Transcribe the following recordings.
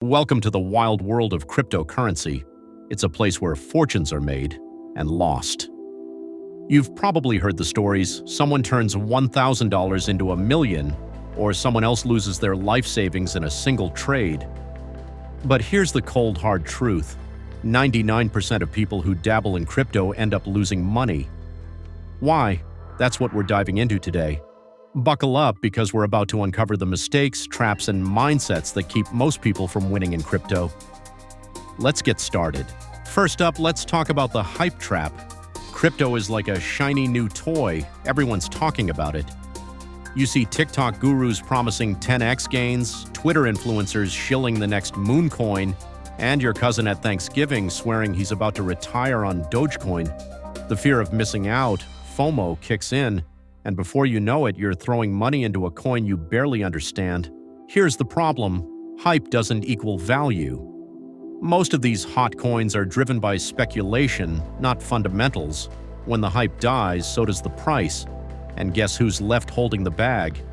Welcome to the wild world of cryptocurrency. It's a place where fortunes are made and lost. You've probably heard the stories: someone turns $1,000 into $1 million, or someone else loses their life savings in a single trade. But here's the cold, hard truth. 99% of people who dabble in crypto end up losing money. Why? That's what we're diving into today. Buckle up, because we're about to uncover the mistakes, traps, and mindsets that keep most people from winning in crypto. Let's get started. First up, let's talk about the hype trap. Crypto is like a shiny new toy. Everyone's talking about it. You see TikTok gurus promising 10x gains, Twitter influencers shilling the next moon coin, and your cousin at Thanksgiving swearing he's about to retire on Dogecoin. The fear of missing out, FOMO, kicks in, and before you know it, you're throwing money into a coin you barely understand. Here's the problem: hype doesn't equal value. Most of these hot coins are driven by speculation, not fundamentals. When the hype dies, so does the price. And guess who's left holding the bag?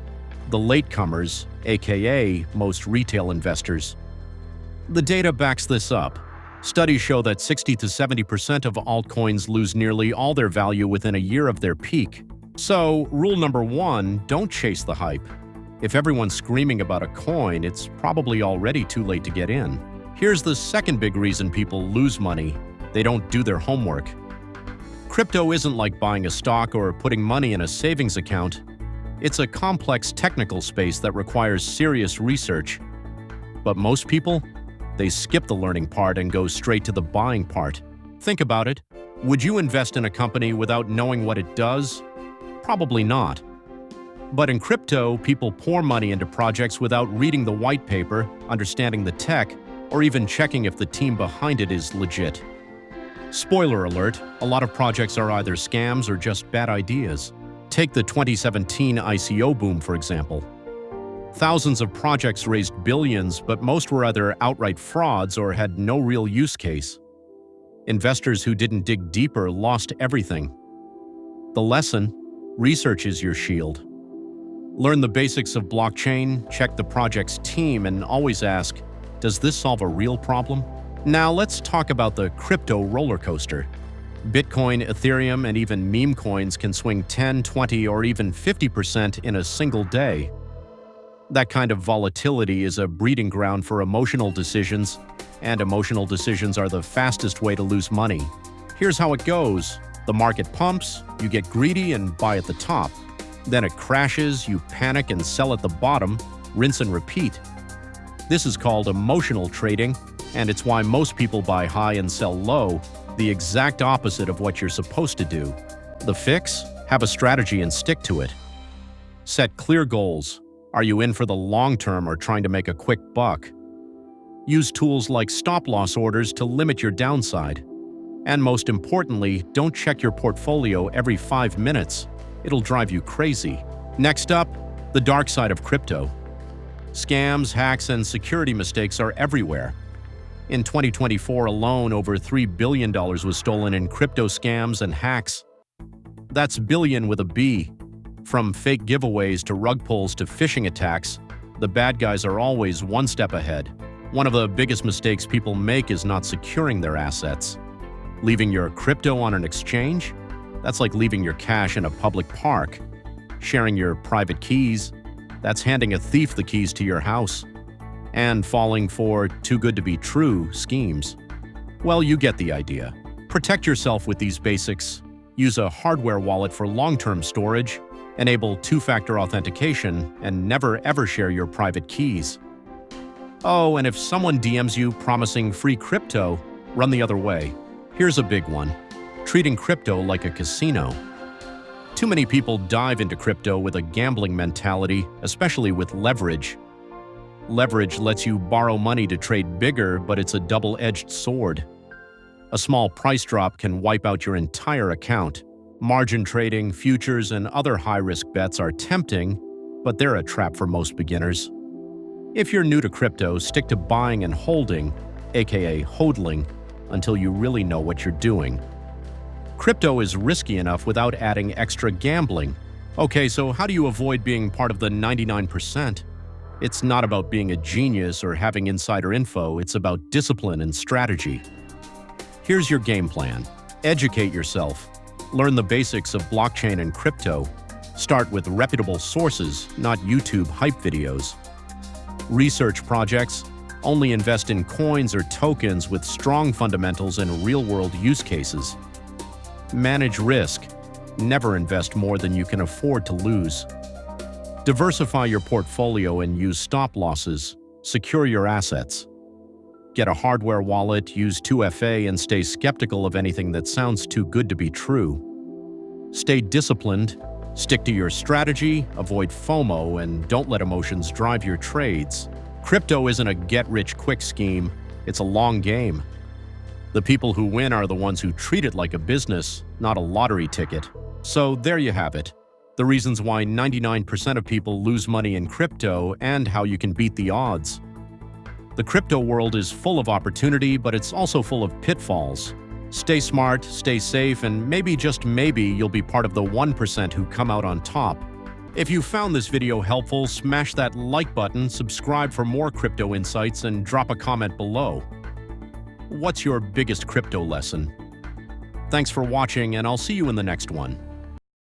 The latecomers, aka most retail investors. The data backs this up. Studies show that 60 to 70% of altcoins lose nearly all their value within a year of their peak. So, rule number one, don't chase the hype. If everyone's screaming about a coin, it's probably already too late to get in. Here's the second big reason people lose money: they don't do their homework. Crypto isn't like buying a stock or putting money in a savings account. It's a complex technical space that requires serious research. But most people, they skip the learning part and go straight to the buying part. Think about it. Would you invest in a company without knowing what it does? Probably not. But in crypto, people pour money into projects without reading the white paper, understanding the tech, or even checking if the team behind it is legit. Spoiler alert, a lot of projects are either scams or just bad ideas. Take the 2017 ICO boom, for example. Thousands of projects raised billions, but most were either outright frauds or had no real use case. Investors who didn't dig deeper lost everything. The lesson: research is your shield. Learn the basics of blockchain, check the project's team, and always ask, does this solve a real problem? Now let's talk about the crypto roller coaster. Bitcoin, Ethereum, and even meme coins can swing 10, 20, or even 50% in a single day. That kind of volatility is a breeding ground for emotional decisions, and emotional decisions are the fastest way to lose money. Here's how it goes. The market pumps, you get greedy and buy at the top. Then it crashes, you panic and sell at the bottom, rinse and repeat. This is called emotional trading, and it's why most people buy high and sell low, the exact opposite of what you're supposed to do. The fix? Have a strategy and stick to it. Set clear goals. Are you in for the long term or trying to make a quick buck? Use tools like stop-loss orders to limit your downside. And most importantly, don't check your portfolio every 5 minutes. It'll drive you crazy. Next up, the dark side of crypto. Scams, hacks, and security mistakes are everywhere. In 2024 alone, over $3 billion was stolen in crypto scams and hacks. That's billion with a B. From fake giveaways to rug pulls to phishing attacks, the bad guys are always one step ahead. One of the biggest mistakes people make is not securing their assets. Leaving your crypto on an exchange? That's like leaving your cash in a public park. Sharing your private keys? That's handing a thief the keys to your house. And falling for too-good-to-be-true schemes. Well, you get the idea. Protect yourself with these basics. Use a hardware wallet for long-term storage. Enable two-factor authentication, and never ever share your private keys. Oh, and if someone DMs you promising free crypto, run the other way. Here's a big one: treating crypto like a casino. Too many people dive into crypto with a gambling mentality, especially with leverage. Leverage lets you borrow money to trade bigger, but it's a double-edged sword. A small price drop can wipe out your entire account. Margin trading, futures, and other high-risk bets are tempting, but they're a trap for most beginners. If you're new to crypto, stick to buying and holding, aka hodling, until you really know what you're doing. Crypto is risky enough without adding extra gambling. Okay, so how do you avoid being part of the 99%? It's not about being a genius or having insider info, it's about discipline and strategy. Here's your game plan. Educate yourself. Learn the basics of blockchain and crypto. Start with reputable sources, not YouTube hype videos. Research projects. Only invest in coins or tokens with strong fundamentals and real-world use cases. Manage risk. Never invest more than you can afford to lose. Diversify your portfolio and use stop losses. Secure your assets. Get a hardware wallet, use 2FA, and stay skeptical of anything that sounds too good to be true. Stay disciplined, stick to your strategy, avoid FOMO, and don't let emotions drive your trades. Crypto isn't a get-rich-quick scheme, it's a long game. The people who win are the ones who treat it like a business, not a lottery ticket. So there you have it. The reasons why 99% of people lose money in crypto and how you can beat the odds. The crypto world is full of opportunity, but it's also full of pitfalls. Stay smart, stay safe, and maybe, just maybe, you'll be part of the 1% who come out on top. If you found this video helpful, smash that like button, subscribe for more crypto insights, and drop a comment below. What's your biggest crypto lesson? Thanks for watching, and I'll see you in the next one.